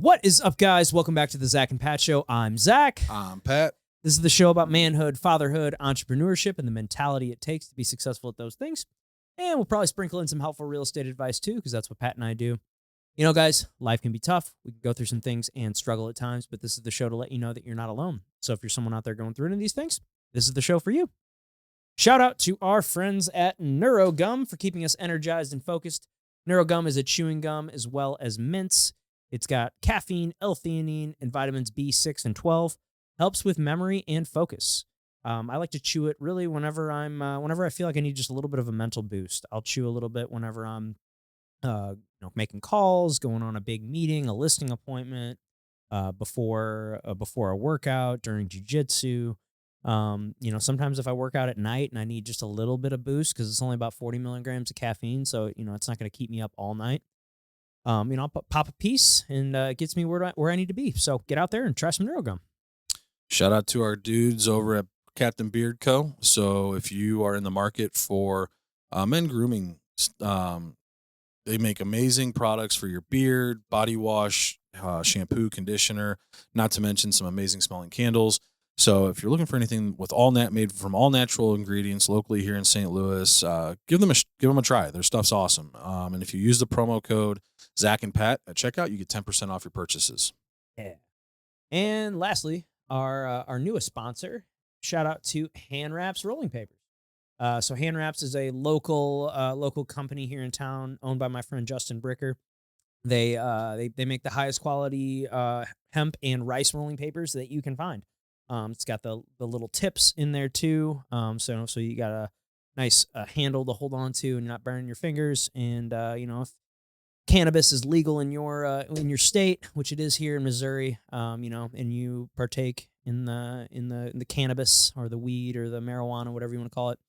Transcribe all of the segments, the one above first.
What is up, guys? Welcome back to the Zach and Pat Show. I'm Zach. I'm Pat. This is the show about manhood, fatherhood, entrepreneurship, and the mentality it takes to be successful at those things. And we'll probably sprinkle in some helpful real estate advice, too, because that's what Pat and I do. You know, guys, life can be tough. We can go through some things and struggle at times, but this is the show to let you know that you're not alone. So if you're someone out there going through any of these things, this is the show for you. Shout out to our friends at NeuroGum for keeping us energized and focused. NeuroGum is a chewing gum as well as mints. It's got caffeine, L-theanine, and vitamins B6 and 12. Helps with memory and focus. I like to chew it really whenever I feel like I need just a little bit of a mental boost. I'll chew a little bit whenever I'm, making calls, going on a big meeting, a listing appointment, before a workout, during jujitsu. Sometimes if I work out at night and I need just a little bit of boost because it's only about 40 milligrams of caffeine, so it's not going to keep me up all night. I'll pop a piece and it gets me where I need to be. So get out there and try some NeuroGum. Shout out to our dudes over at Captain Beard Co. So if you are in the market for men grooming, they make amazing products for your beard, body wash, shampoo, conditioner, not to mention some amazing smelling candles. So if you're looking for anything with made from all natural ingredients locally here in St. Louis, give them a try. Their stuff's awesome. And if you use the promo code Zach and Pat at checkout, you get 10% off your purchases. Yeah. And lastly, our newest sponsor, shout out to Hand Wraps Rolling Papers. So Hand Wraps is a local company here in town owned by my friend Justin Bricker. They make the highest quality hemp and rice rolling papers that you can find. It's got the little tips in there too. So you got a nice handle to hold on to and you're not burning your fingers. And if cannabis is legal in your state, which it is here in Missouri, and you partake in the cannabis or the weed or the marijuana, whatever you want to call it,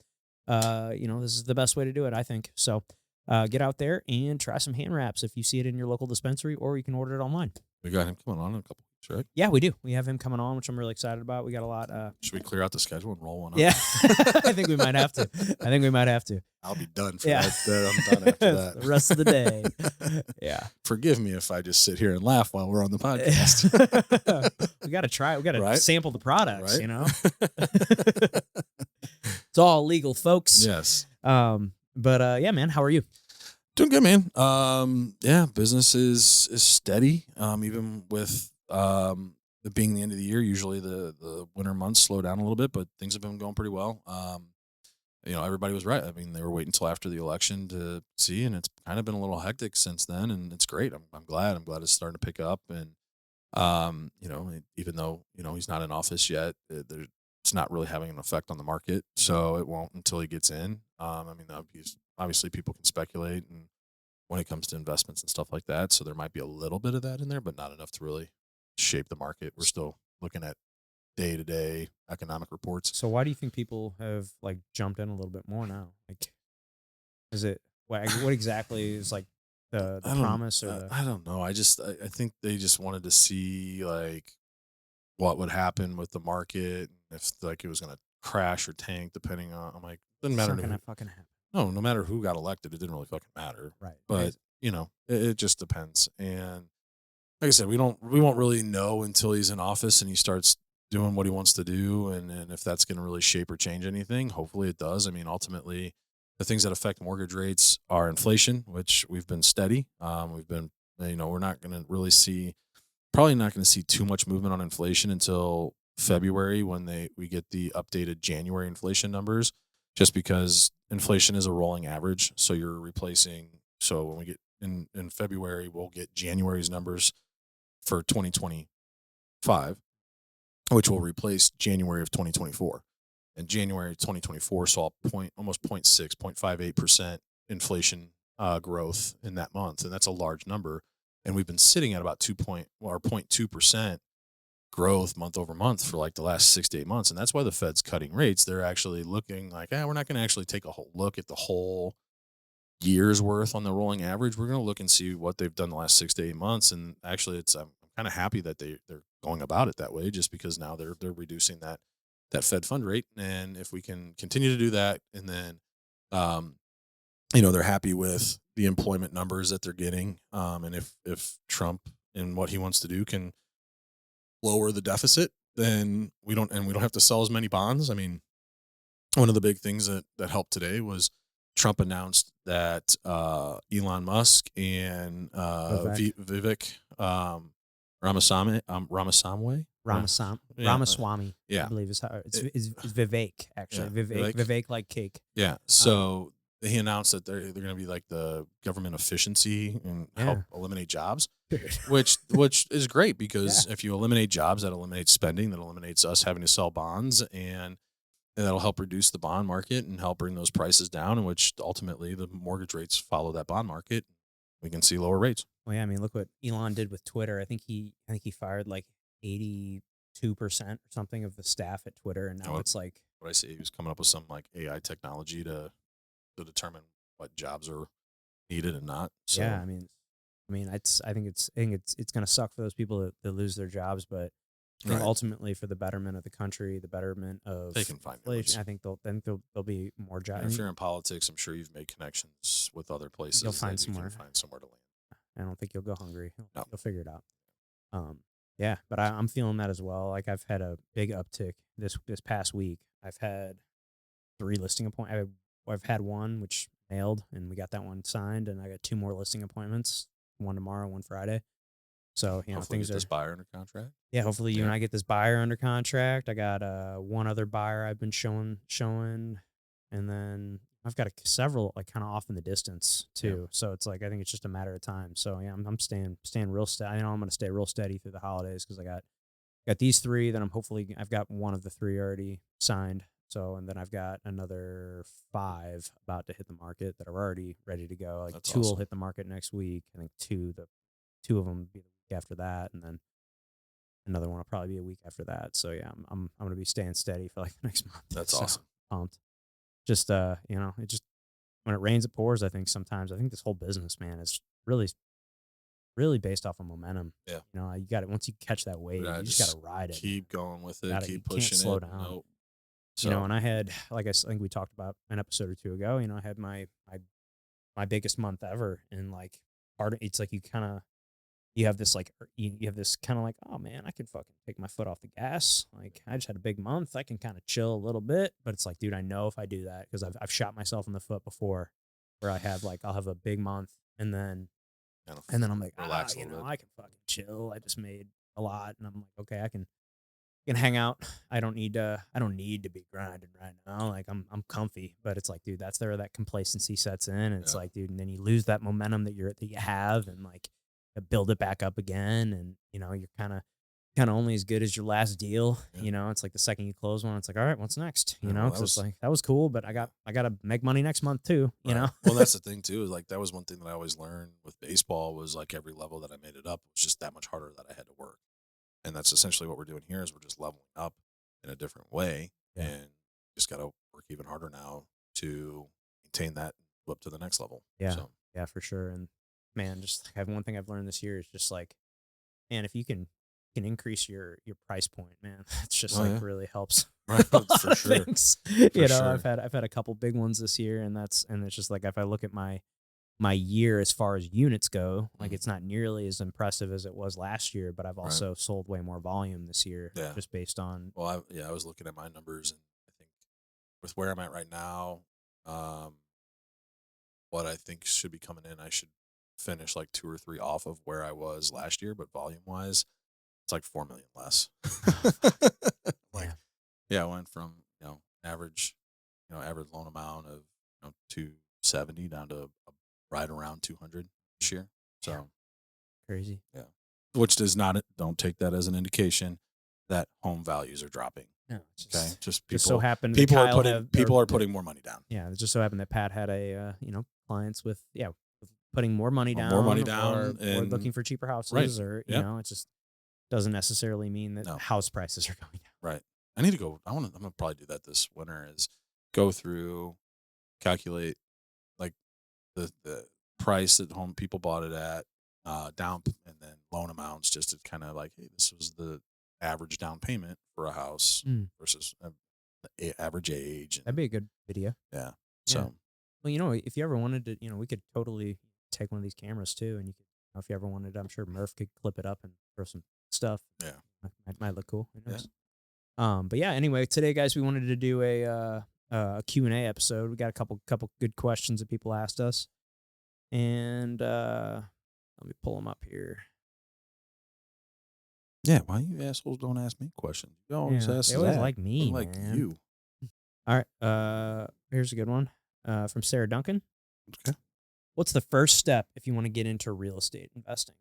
this is the best way to do it, I think. So get out there and try some Hand Wraps if you see it in your local dispensary, or you can order it online. We got him coming on in a couple weeks, right? Yeah, we do. We have him coming on, which I'm really excited about. We got a lot. Should we clear out the schedule and roll one up? Yeah, I think we might have to. I'll be done for that. I'm done after that. The rest of the day. Yeah. Forgive me if I just sit here and laugh while we're on the podcast. We got to try. We got to Right? sample the products, Right? It's all legal, folks. Yes. Yeah, man, how are you? Doing good, man. Business is steady. Even with it being the end of the year, usually the winter months slow down a little bit, but things have been going pretty well. Everybody was right. I mean, they were waiting until after the election to see, and it's kind of been a little hectic since then, and it's great. I'm glad. I'm glad it's starting to pick up, and even though he's not in office yet, it's not really having an effect on the market, so it won't until he gets in. Obviously people can speculate and when it comes to investments and stuff like that. So there might be a little bit of that in there, but not enough to really shape the market. We're still looking at day-to-day economic reports. So why do you think people have jumped in a little bit more now? Is it what exactly is the promise or I don't know. I think they just wanted to see what would happen with the market, if it was going to crash or tank, depending on. I'm like, doesn't matter. It's not gonna fucking happen. No matter who got elected, it didn't really fucking matter. Right. But it just depends. And like I said, we won't really know until he's in office and he starts doing what he wants to do, and if that's going to really shape or change anything. Hopefully it does. I mean, ultimately, the things that affect mortgage rates are inflation, which we've been steady. We've been, we're not going to really probably not going to see too much movement on inflation until February when we get the updated January inflation numbers, just because inflation is a rolling average. So you're replacing. So when we get in February, we'll get January's numbers for 2025, which will replace January of 2024. And January 2024 saw almost 0.58% inflation growth in that month. And that's a large number. And we've been sitting at about 0.2% growth month over month for the last 6 to 8 months. And that's why the Fed's cutting rates. They're actually looking we're not going to actually take a whole look at the whole year's worth on the rolling average. We're going to look and see what they've done the last 6 to 8 months. And actually I'm kind of happy that they're going about it that way, just because now they're reducing that Fed fund rate. And if we can continue to do that, and then, they're happy with the employment numbers that they're getting. And if Trump and what he wants to do can lower the deficit, then we don't have to sell as many bonds. I mean, one of the big things that helped today was Trump announced that Elon Musk and Vivek, Vivek Ramaswamy, yeah, Ramaswamy, I yeah, believe is how it- it's Vivek actually. yeah, Vivek like cake. yeah. Um, So he announced that they're going to be like the government efficiency and help yeah, eliminate jobs, dude. which is great Yeah. because if you eliminate jobs, that eliminates spending, that eliminates us having to sell bonds, and that'll help reduce the bond market and help bring those prices down, in which ultimately the mortgage rates follow that bond market. We can see lower rates. Well, yeah, I mean, look what Elon did with Twitter. I think he fired like 82% or something of the staff at Twitter, and You know now it's like, what I say? He was coming up with some like AI technology to determine what jobs are needed and not. yeah, So I mean, I think it's gonna suck for those people that lose their jobs, but I think right, ultimately for the betterment of the country, the betterment of they can find new inflation, ones. I think there'll be more And jobs. if you're in politics, I'm sure you've made connections with other You'll places find that you can somewhere. find somewhere to land. I don't think you'll go hungry. No, You'll figure it out. Um, yeah, but I'm feeling that as well. Like I've had a big uptick this past week. I've had 3 listing appointments. I've had one which mailed, and we got that one signed, and I got 2 more listing appointments. One tomorrow, one Friday. So hopefully things get this are buyer under contract. yeah. Hopefully you Yeah, and I get this buyer under contract. I got one other buyer I've been showing, and then I've got several like kind of off in the distance yeah, too. So it's like I think it's just a matter of time. So yeah, I'm staying real steady. I know I'm going to stay real steady through the holidays because I got these 3. Then I've got one of the 3 already signed. So and then I've got another 5 about to hit the market that are already ready to go. Like that's 2 will awesome. hit the market next week. I think 2 of them will be the week after that, and then another one will probably be a week after that. So yeah, I'm gonna be staying steady for like the next month. That's So awesome. pumped. Just it just when it rains it pours. I think sometimes I think this whole business, man, is really based off of momentum. Yeah. You got it. Once you catch that wave, Yeah, you just got to just ride it, man. keep going with it, You keep can't pushing slow it. down. Nope. So And I had like I think we talked about an episode or 2 ago. I had my biggest month ever, and like it's like you have this like you have this kind of like, oh man, I can fucking take my foot off the gas. Like I just had a big month, I can kind of chill a little bit. But it's like, dude, I know if I do that because I've shot myself in the foot before, where I'll have a big month, and then kind of I'm like, relax a little bit. I can fucking chill. I just made a lot, and I'm like, okay, I can hang out. I don't need to be grinding right now. Like I'm comfy, but it's like, dude, that's where that complacency sets in. And it's Yeah. like, dude, and then you lose that momentum that you have, and like build it back up again. And you're kind of only as good as your last deal. Yeah. It's like the second you close one, it's like, all right, what's next? Yeah, well, Because it's like that was cool, but I got to make money next month too. You right. know. Well, that's the thing too. Is like that was one thing that I always learned with baseball was like every level that I made it up was just that much harder that I had to work, and that's essentially what we're doing here is we're just leveling up in a different way, Yeah. and just got to work even harder now to maintain that up to the next level. Yeah. So Yeah, for sure. And man, just like one thing I've learned this year is just like, man, if you can increase your price point, man, it's just oh like yeah, really helps right, a lot for of sure, things. for sure. I've had a couple big ones this year, and it's just like if I look at my year as far as units go, like Mhm. it's not nearly as impressive as it was last year, but I've Right. also sold way more volume this year Yeah. just based on Well, I was looking at my numbers, and I think with where I'm at right now, um, what I think should be coming in, I should finish like 2 or 3 off of where I was last year, but volume wise, it's like 4 million less. Like, yeah, yeah, I went from average, average loan amount of 270 down to right around 200 this year. yeah, So crazy. yeah, which does not don't take that as an indication that home values are dropping. No, it's Okay, just just so people happened that Kyle have or people are that putting more money down. yeah, it just so happened that Pat had clients with with putting more money More money down down or and looking for cheaper right. houses or Yep. it just doesn't necessarily mean that No. house prices are going down. Right. I need to go. I'm gonna probably do that this winter. Is go through, calculate like the price that home people bought it at, down, and then loan amounts, just to kind of like, hey, this was the average down payment for a house Mm, versus the average age, that'd and be a good video. yeah. Yeah. So Well, if you ever wanted to, we could totally take one of these cameras too, and you could If you ever wanted, I'm sure Murph could clip it up and throw some stuff. Yeah. Might look cool. Who Yeah. knows? But yeah. Anyway, today, guys, we wanted to do a Q&A episode. We got a couple good questions that people asked us, and let me pull them up here. Yeah. Why you assholes don't ask me questions? You always ask they always Zach. like me, Like man. you. All right. Here's a good one. From Sarah Duncan. Okay. What's the first step if you want to get into real estate investing?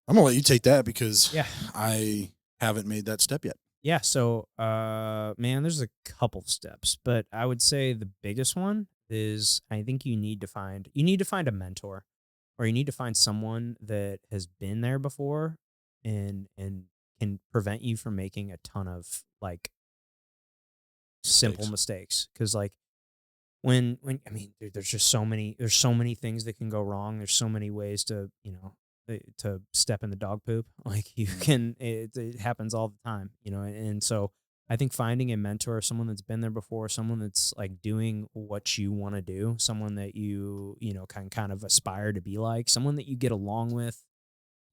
I'm gonna let you take that because Yeah. I haven't made that step yet. Yeah. So, man, there's a couple steps, but I would say the biggest one is I think you need to find a mentor, or you need to find someone that has been there before and can prevent you from making a ton of like simple mistakes. Because like when I mean, there's just there's so many things that can go wrong. There's so many ways to to step in the dog poop. Like you can, it happens all the time, and so I think finding a mentor, someone that's been there before, someone that's like doing what you want to do, someone that you can kind of aspire to be like, someone that you get along with,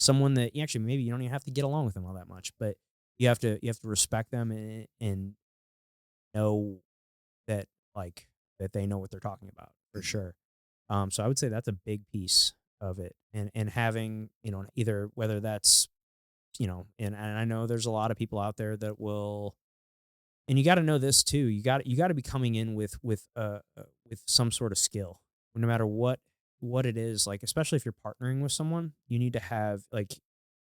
someone that actually maybe you don't even have to get along with them all that much, but you have to respect them and know that like that they know what they're talking about for sure. So I would say that's a big piece of it, and having either whether that's and I know there's a lot of people out there that will, and you got to know this too. You got to be coming in with some sort of skill, no matter what it is. Like especially if you're partnering with someone, you need to have like,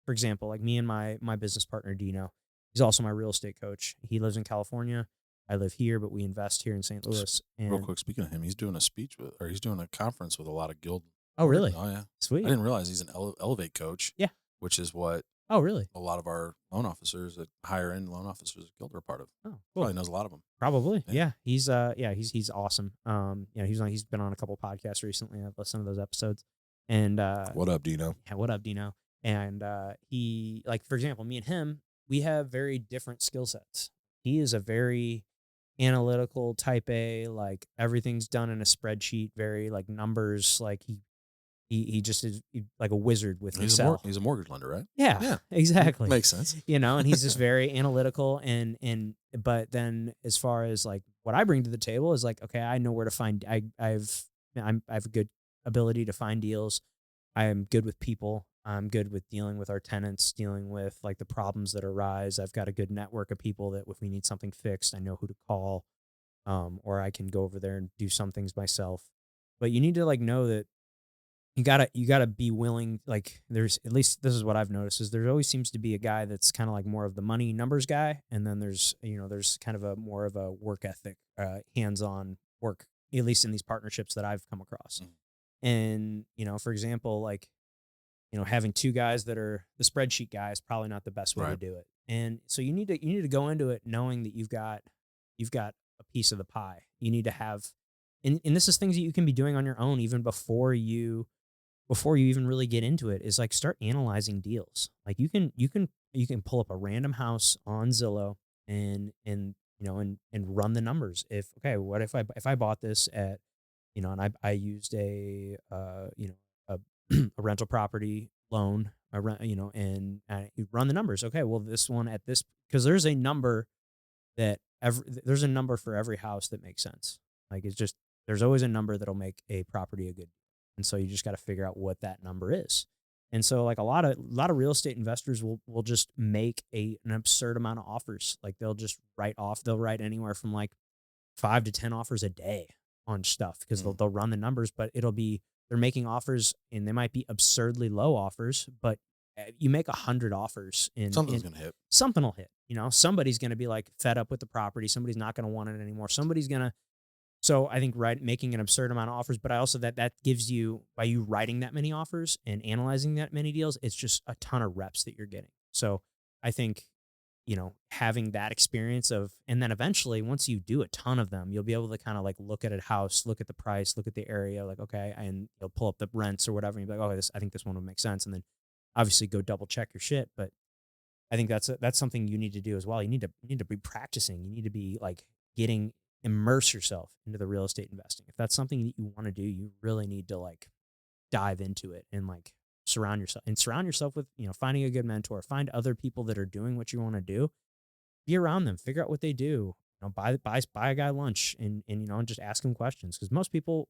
for example, like me and my business partner Dino. He's also my real estate coach. He lives in California. I live here, but we invest here in St. Louis. Real And quick, speaking of him, he's doing a speech or he's doing a conference with a lot of guild. oh, really? Oh yeah, Sweet. I didn't realize he's an Elevate coach. Yeah. Which is what Oh, really? a lot of our loan officers, that higher end loan officers at Guild are part of. Oh, cool. Probably knows a lot of them. Probably. Yeah. Yeah. He's awesome. He's been on a couple podcasts recently. I've listened to those episodes. And What up, Dino? yeah, what up, Dino? And he, like, for example, me and him, we have very different skill sets. He is a very analytical type A, like everything's done in a spreadsheet, very like numbers, like he just is like a wizard with Excel. He's a mortgage lender, right? Yeah, exactly. Makes sense. And he's just very analytical but then as far as like what I bring to the table is like, okay, I know where to find, I have a good ability to find deals. I am good with people. I'm good with dealing with our tenants, dealing with like the problems that arise. I've got a good network of people that if we need something fixed, I know who to call, or I can go over there and do some things myself. But you need to like know that you gotta be willing. Like there's, at least this is what I've noticed, is there always seems to be a guy that's kind of like more of the money numbers guy, and then there's kind of a more of a work ethic, hands-on work, at least in these partnerships that I've come across. And for example, like having two guys that are the spreadsheet guy is probably not the best way to Right. do it. And so you need to go into it knowing that you've got a piece of the pie. You need to have, and this is things that you can be doing on your own even before you even really get into it, is like start analyzing deals. Like you can pull up a random house on Zillow and run the numbers. What if I bought this at, and I used a a rental property loan, and you run the numbers. Okay, well this one at this, because there's a number there's a number for every house that makes sense. Like it's just, there's always a number that'll make a property a good, and so you just got to figure out what that number is. And so like a lot of real estate investors will just make an absurd amount of offers. Like they'll write anywhere from like 5 to 10 offers a day on stuff, because they'll run the numbers, but they're making offers, and they might be absurdly low offers, but you make 100 offers Something's gonna hit. something will hit. Somebody's going to be like fed up with the property. Somebody's not going to want it anymore. So I think making an absurd amount of offers, but I also that gives you, by you writing that many offers and analyzing that many deals, it's just a ton of reps that you're getting. So I think, having that experience and then eventually once you do a ton of them, you'll be able to kind of like look at a house, look at the price, look at the area, like, okay, and you'll pull up the rents or whatever. And you'll be like, I think this one would make sense. And then obviously go double check your shit. But I think that's something you need to do as well. You need to be practicing. You need to be like immerse yourself into the real estate investing. If that's something that you want to do, you really need to like dive into it and like surround yourself with, finding a good mentor, find other people that are doing what you want to do, be around them, figure out what they do. Buy a guy lunch and and just ask him questions because most people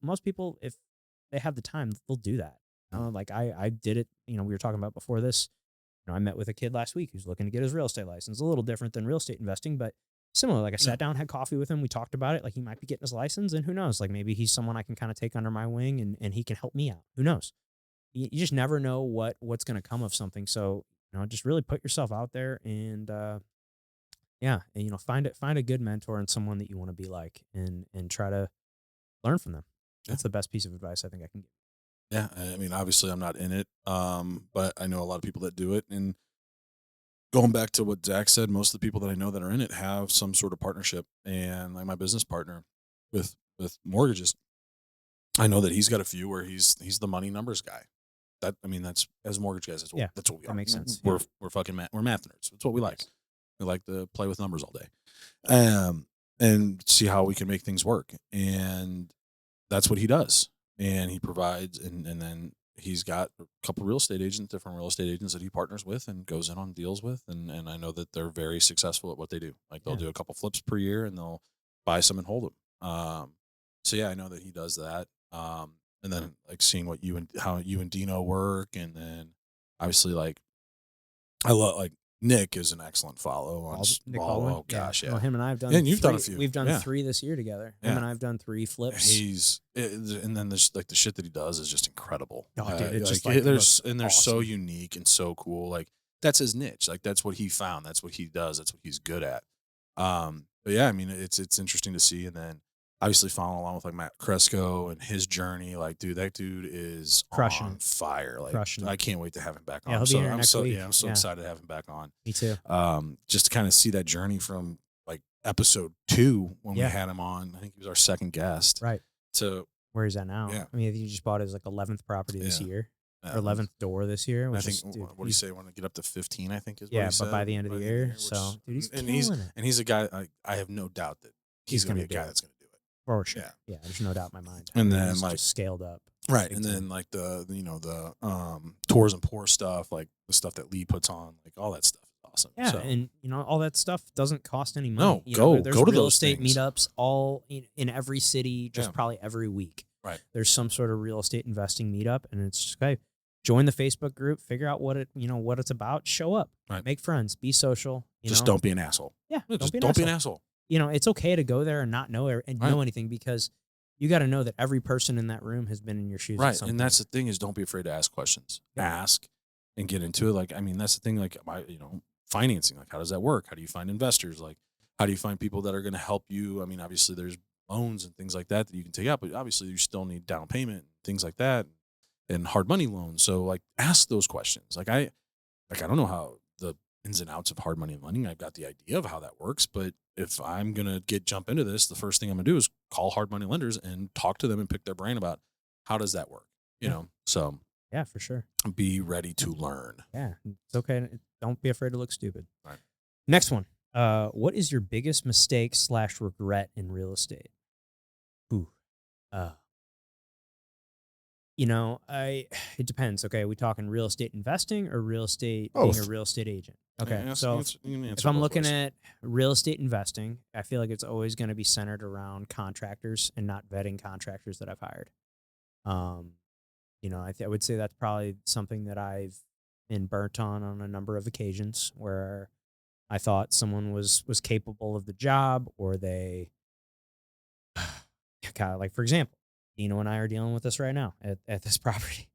if they have the time they'll do that. Like I did it. We were talking about before this. I met with a kid last week who's looking to get his real estate license. A little different than real estate investing, but similar. Like I Yeah. sat down, had coffee with him. We talked about it. Like he might be getting his license, and who knows? Like maybe he's someone I can kind of take under my wing, and he can help me out. Who knows? You just never know what's going to come of something. So just really put yourself out there and yeah, and find a good mentor and someone that you want to be like, and try to learn from them. Yeah. That's the best piece of advice I think I can give. Yeah. I mean, obviously, I'm not in it, but I know a lot of people that do it. And going back to what Zach said, most of the people that I know that are in it have some sort of partnership. And like my business partner with mortgages, I know that he's got a few where he's the money numbers guy. That's as mortgage guys. Yeah, That's what we that are. makes sense. We're fucking we're math nerds. That's what we like. Yes. We like to play with numbers all day, and see how we can make things work. And that's what he does. And he provides, and then he's got a couple different real estate agents that he partners with and goes in on deals with. And I know that they're very successful at what they do. Like they'll Yeah. do a couple flips per year and they'll buy some and hold them. So yeah, I know that he does that. And then like seeing how you and Dino work, and then obviously like I love like Nick is an excellent follow on. Nick Oh, Baldwin? oh gosh, yeah. Well, him and I have done. And you've done a three- few. We've done Yeah. 3 this year together. Him Yeah. and I have done 3 flips. And then there's like the shit that he does is just incredible. Oh, dude, it's just, like, like, there's looks and they're so awesome. unique and so cool. Like that's his niche. Like that's what he found. That's what he does. That's what he's good at. But yeah, I mean it's interesting to see. And then obviously following along with like Matt Cresco and his journey. Like, dude, that dude is Crushing on it. fire. Like Crushing it. I can't wait to have him back on. Yeah, he'll be here next week. I'm so Yeah. excited to have him back on. Me too. Just to kind of see that journey from like episode 2 when Yeah. we had him on. I think he was our second guest. Right. To Where he's at now. Yeah. I mean, he just bought his like 11th property this Yeah. year, or 11th door this year. I Which think is, dude, what do you say? Want to get up to 15? I think is what Yeah, he but said. by the end of the year. which- So, dude, he's and killing it. he's a guy. I have no doubt that he's going to be gonna a guy do it. that's going to do it. For sure. Yeah. Yeah, there's no doubt in my mind. And I mean, then, he's like- just scaled up. Right, Big and time. then like the tours and poor stuff, like the stuff that Lee puts on, like all that stuff is awesome. Yeah, So, and all that stuff doesn't cost any No, money. You know, go there's to real those estate things. meetups all in every city, just Yeah. probably every week. Right. There's some sort of real estate investing meetup, and it's just okay. Join the Facebook group, figure out what it's about, show up, Right. make friends, be social. just don't be an asshole. Yeah, Just don't be an asshole. It's okay to go there and not know Right. know anything because you got to know that every person in that room has been in your shoes. at Right, some and point. that's the thing is don't be afraid to ask questions. Ask and get into it. Like I mean, that's the thing. Like financing. Like how does that work? How do you find investors? Like how do you find people that are going to help you? I mean, obviously there's loans and things like that you can take out, but obviously you still need down payment, things like that, and hard money loans. So like ask those questions. I don't know how the ins and outs of hard money lending. I've got the idea of how that works, but if I'm gonna jump into this, the first thing I'm gonna do is call hard money lenders and talk to them and pick their brain about how does that work. You Yeah. know, so Yeah, for sure. be ready to learn. Yeah, it's okay. Don't be afraid to look stupid. Right. Next one. What is your biggest mistake / regret in real estate? Ooh. It depends. Okay, are we talking real estate investing or real estate being a Both. real estate agent? Okay, Yeah, so you can if answer I'm both looking ways. at real estate investing, I feel like it's always going to be centered around contractors and not vetting contractors that I've hired. I would say that's probably something that I've been burnt on a number of occasions where I thought someone was capable of the job, or they kind of like, for example, Dino and I are dealing with this right now at this property.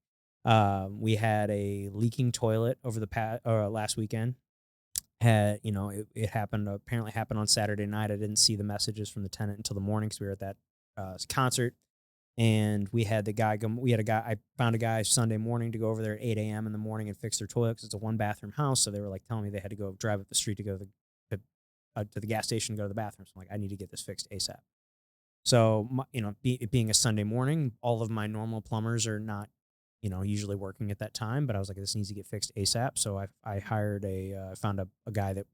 We had a leaking toilet over the last weekend. It apparently happened on Saturday night. I didn't see the messages from the tenant until the morning because we were at that concert. And we had a guy. I found a guy Sunday morning to go over there at 8 a.m. in the morning and fix their toilet because it's a 1-bathroom house. So they were like telling me they had to go drive up the street to go to the gas station to go to the bathroom. So I'm like, I need to get this fixed ASAP. So it being a Sunday morning, all of my normal plumbers are not, usually working at that time. But I was like, this needs to get fixed ASAP. So I hired found a guy that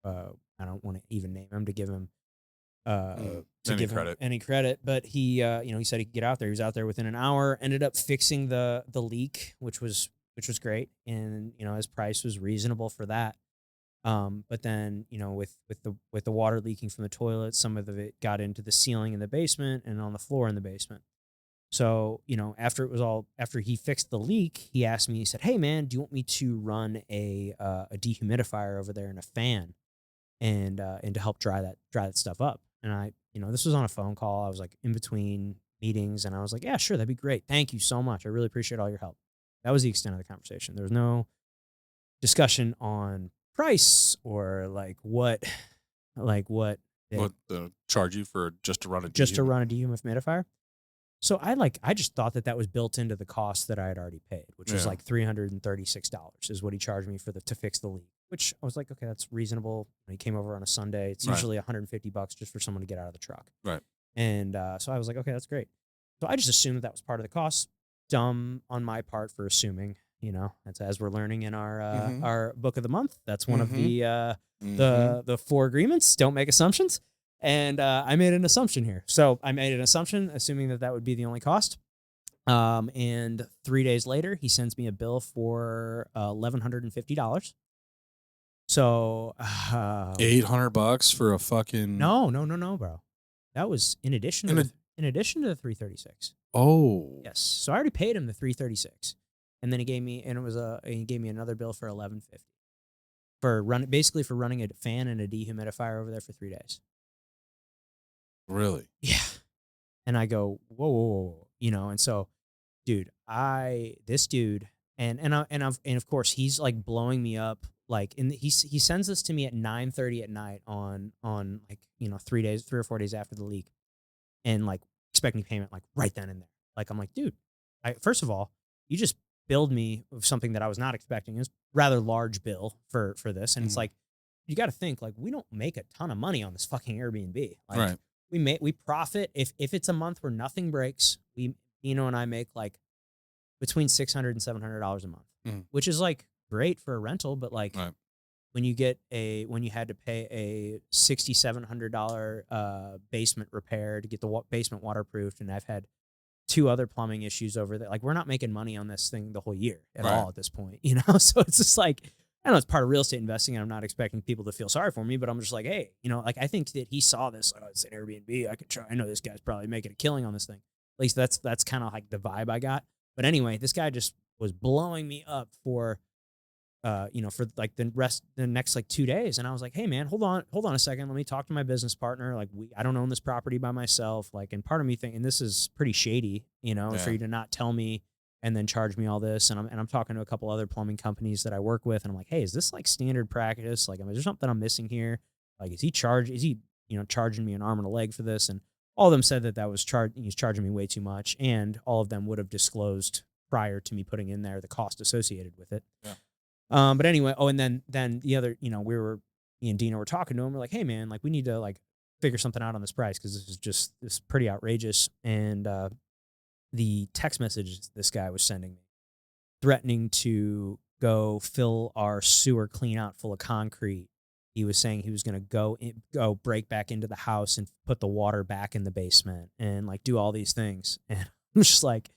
I don't want to even name him, to give him to Any give him credit. any credit, but he said he could get out there. He was out there within an hour. Ended up fixing the leak, which was great, and his price was reasonable for that. But then with the water leaking from the toilet, some of it got into the ceiling in the basement and on the floor in the basement. So after he fixed the leak, he asked me. He said, "Hey man, do you want me to run a dehumidifier over there and a fan and to help dry that stuff up?" And this was on a phone call. I was like in between meetings, and I was like, "Yeah, sure, that'd be great. Thank you so much. I really appreciate all your help." That was the extent of the conversation. There was no discussion on price or like what they What charge you for just to run a just to dehumid? run a dehumidifier. So I just thought that was built into the cost that I had already paid, which was Yeah. like $336 is what he charged me to fix the leak. Which I was like, okay, that's reasonable. And he came over on a Sunday. It's Right. usually $150 just for someone to get out of the truck. Right. And so I was like, okay, that's great. So I just assumed that was part of the cost. Dumb on my part for assuming. That's as we're learning in our Mm-hmm. our book of the month. That's one of Mm-hmm. the Mm-hmm. the four agreements. Don't make assumptions. And I made an assumption here. So I made an assumption, assuming that would be the only cost. And 3 days later, he sends me a bill for $1,150. So $800 for a fucking. no, no, no, no, bro. That was in addition to In a, the 336. oh. Yes. So I already paid him the 336, and then he gave me another bill for 1150 for running a fan and a dehumidifier over there for 3 days. Really? Yeah. And I go, whoa, whoa, whoa, whoa. And so, dude, this dude, and of course he's like blowing me up, like, he sends this to me at 9:30 at night on like 3 or 4 days after the leak, and like expecting payment like right then and there. Like I'm like, dude, first of all, you just billed me of something that I was not expecting. It's rather large bill for this, and it's Mhm. like you got to think like we don't make a ton of money on this fucking Airbnb. Like Right. we profit if it's a month where nothing breaks. And I make like between $600 and $700 a month, Mhm. which is like great for a rental, but like Right. when you had to pay a $6,700 basement repair to get the basement waterproofed, and I've had two other plumbing issues over there. Like we're not making money on this thing the whole year at Right. all at this point, So it's just like I know it's part of real estate investing, and I'm not expecting people to feel sorry for me, but I'm just like, hey, like I think that he saw this. Oh, it's an Airbnb. I could try. I know this guy's probably making a killing on this thing. At least that's kind of like the vibe I got. But anyway, this guy just was blowing me up for like the next like 2 days. And I was like, hey man, hold on a second. Let me talk to my business partner. Like I don't own this property by myself. Like, and part of me thinking this is pretty shady, for Yeah. you to not tell me and then charge me all this. And I'm talking to a couple other plumbing companies that I work with. And I'm like, hey, is this like standard practice? Like, is there something I'm missing here? Like, is he charging me an arm and a leg for this? And all of them said that he's charging me way too much. And all of them would have disclosed prior to me putting in there the cost associated with it. Yeah. But anyway, and then the other, me and Dina were talking to him. We're like, hey man, like we need to like figure something out on this price because this is pretty outrageous. And the text messages this guy was sending me, threatening to go fill our sewer clean out full of concrete. He was saying he was going to go break back into the house and put the water back in the basement and like do all these things. And I'm just like,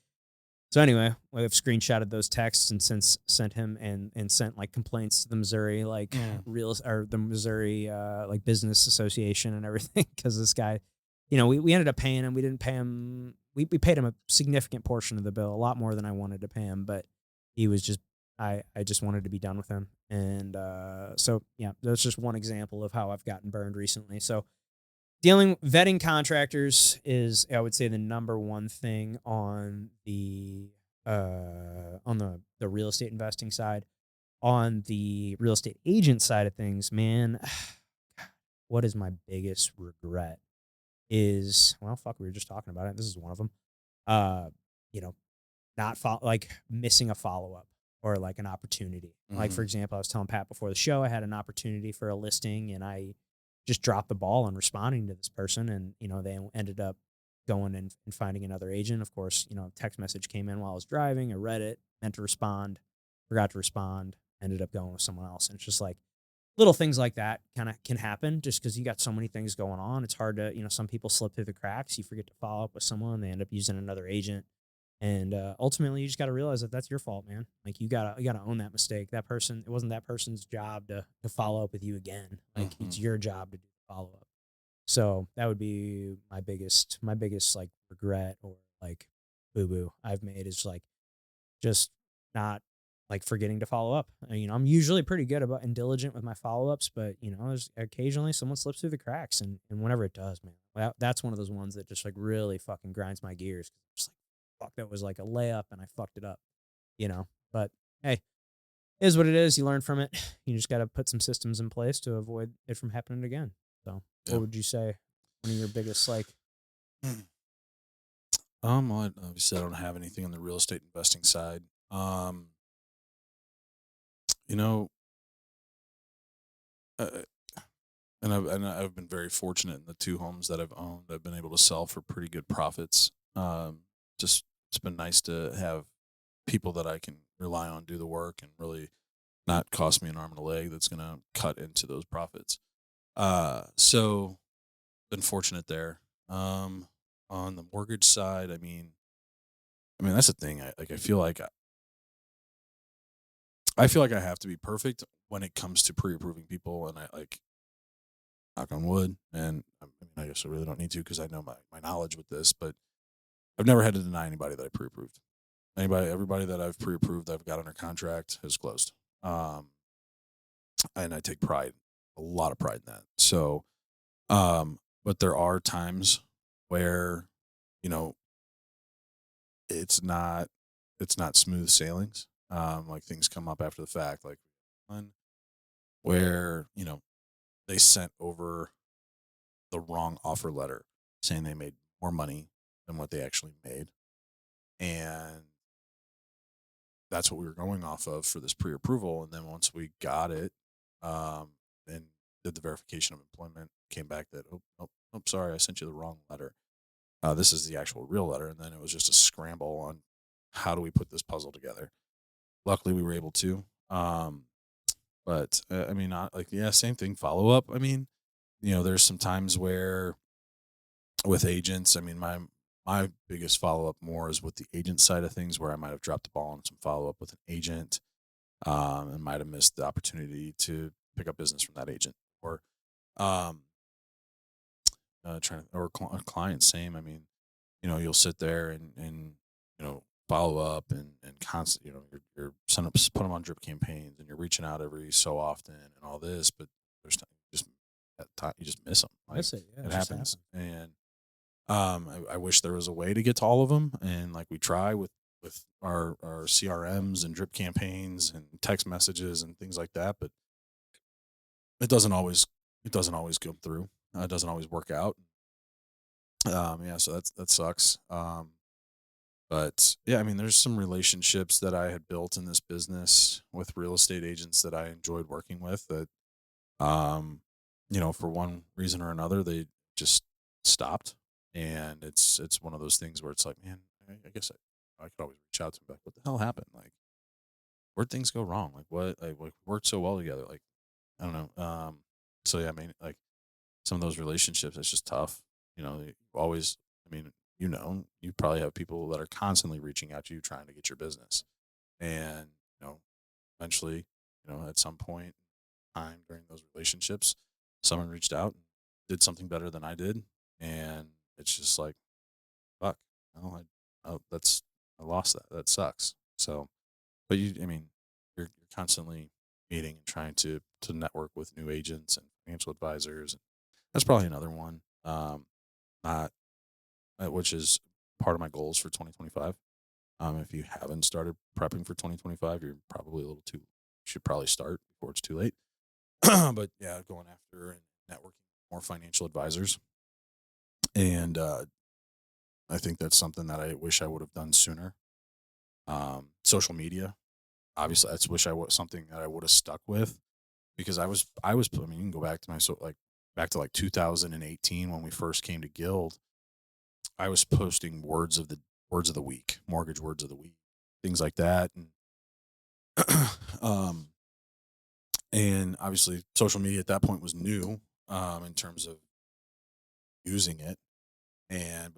so anyway, I've screenshotted those texts and since sent him and sent like complaints to the Missouri like the Missouri like business association and everything because this guy, we ended up paying him. We didn't pay him. We paid him a significant portion of the bill, a lot more than I wanted to pay him, but he was just I just wanted to be done with him. And so yeah, that's just one example of how I've gotten burned recently. So vetting contractors is, I would say, the number one thing on the real estate investing side. On the real estate agent side of things, man, what is my biggest regret is, well, fuck, we were just talking about it. This is one of them. Uh, you know, like missing a follow up or like an opportunity. Like for Mhm. example, I was telling Pat before the show, I had an opportunity for a listing, and I just dropped the ball on responding to this person, and they ended up going and finding another agent. Of course, text message came in while I was driving. I read it, meant to respond, forgot to respond, ended up going with someone else, and it's just like little things like that kind of can happen just because you got so many things going on. It's hard to, some people slip through the cracks. You forget to follow up with someone, they end up using another agent. And ultimately, you just got to realize that that's your fault, man. Like you gotta own that mistake. That person, it wasn't that person's job to follow up with you again. Like Hmm. it's your job to do the follow up. So that would be my biggest like regret or like boo boo I've made is like just not like forgetting to follow up. I'm usually pretty good about and diligent with my follow ups, but there's occasionally someone slips through the cracks, and whenever it does, man, that's one of those ones that just like really fucking grinds my gears. Just like, fuck, that was like a layup, and I fucked it up, you know. But hey, it is what it is. You learn from it. You just got to put some systems in place to avoid it from happening again. So, what Yeah. would you say? One of your biggest like, Well, obviously I don't have anything on the real estate investing side. Um, you know, uh, and I've been very fortunate in the two homes that I've owned. I've been able to sell for pretty good profits. Just it's been nice to have people that I can rely on do the work and really not cost me an arm and a leg that's going to cut into those profits. So been fortunate there. Um, on the mortgage side, I mean that's the thing. I feel like I have to be perfect when it comes to pre-approving people, and I like knock on wood. And I guess I really don't need to because I know my knowledge with this, but I've never had to deny anybody that I pre-approved. Everybody that I've pre-approved, I've got under contract has closed. Um, and I take pride, a lot of pride in that. So, but there are times where, you know, it's not, it's not smooth sailings. Like things come up after the fact, like one where, they sent over the wrong offer letter saying they made more money than what they actually made. And that's what we were going off of for this pre-approval. And then once we got it, and did the verification of employment, came back that, oh, sorry, I sent you the wrong letter. This is the actual real letter. And then it was just a scramble on how do we put this puzzle together. Luckily, we were able to. But like, yeah, same thing. Follow up. There's some times where with agents, my biggest follow up more is with the agent side of things, where I might have dropped the ball on some follow up with an agent, and might have missed the opportunity to pick up business from that agent, or um, client. Same. You'll sit there and follow up and constant. You're sending up, put them on drip campaigns, and you're reaching out every so often and all this, but there's just at time you just miss them. Like miss it. Yeah, it it just happens, happened. and I wish there was a way to get to all of them, and like we try with our CRMs and drip campaigns and text messages and things like that, but it doesn't always come through. It doesn't always work out. Yeah, so that sucks. But yeah, there's some relationships that I had built in this business with real estate agents that I enjoyed working with that, um, for one reason or another, they just stopped. And it's one of those things where it's like, man, I guess I could always reach out to them, like, what the hell happened? Like, where'd things go wrong? Like, what, like, we worked so well together. Like, I don't know. So yeah, like some of those relationships, it's just tough. You always, you probably have people that are constantly reaching out to you trying to get your business. And, eventually, at some point in time during those relationships, someone reached out and did something better than I did. And it's just like, fuck, that's, I lost that. That sucks. So, but you're constantly meeting and trying to network with new agents and financial advisors. That's probably another one. Not which is part of my goals for 2025. If you haven't started prepping for 2025, you're probably a little too. You should probably start before it's too late. But yeah, going after and networking with more financial advisors, and I think that's something that I wish I would have done sooner. Social media, obviously, that's wish I was something that I would have stuck with because you can go back to back to like 2018 when we first came to Guild. I was posting words of the week, mortgage words of the week, things like that, and um, And obviously, social media at that point was new in terms of using it, and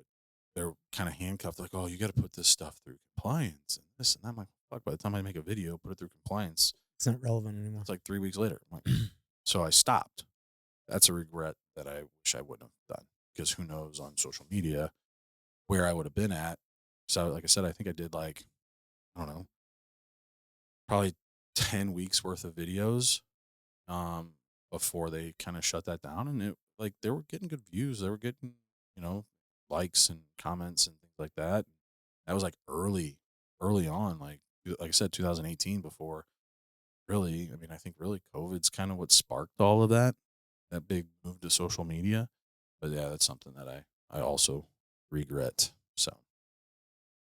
they're kind of handcuffed, like, "Oh, you got to put this stuff through compliance and this and that." I'm like, "Fuck!" By the time I make a video, put it through compliance, It's not relevant anymore. it's like 3 weeks later. I'm like, so I stopped. That's a regret that I wish I wouldn't have done, because who knows on social media where I would have been at. So, like I said, I think I did like, I don't know, probably 10 weeks worth of videos um, before they kind of shut that down. And it, like, they were getting good views. They were getting, you know, likes and comments and things like that. That was like early on, like I said, 2018, before really, I mean, I think really COVID's kind of what sparked all of that big move to social media. But yeah, that's something that I also regret. So,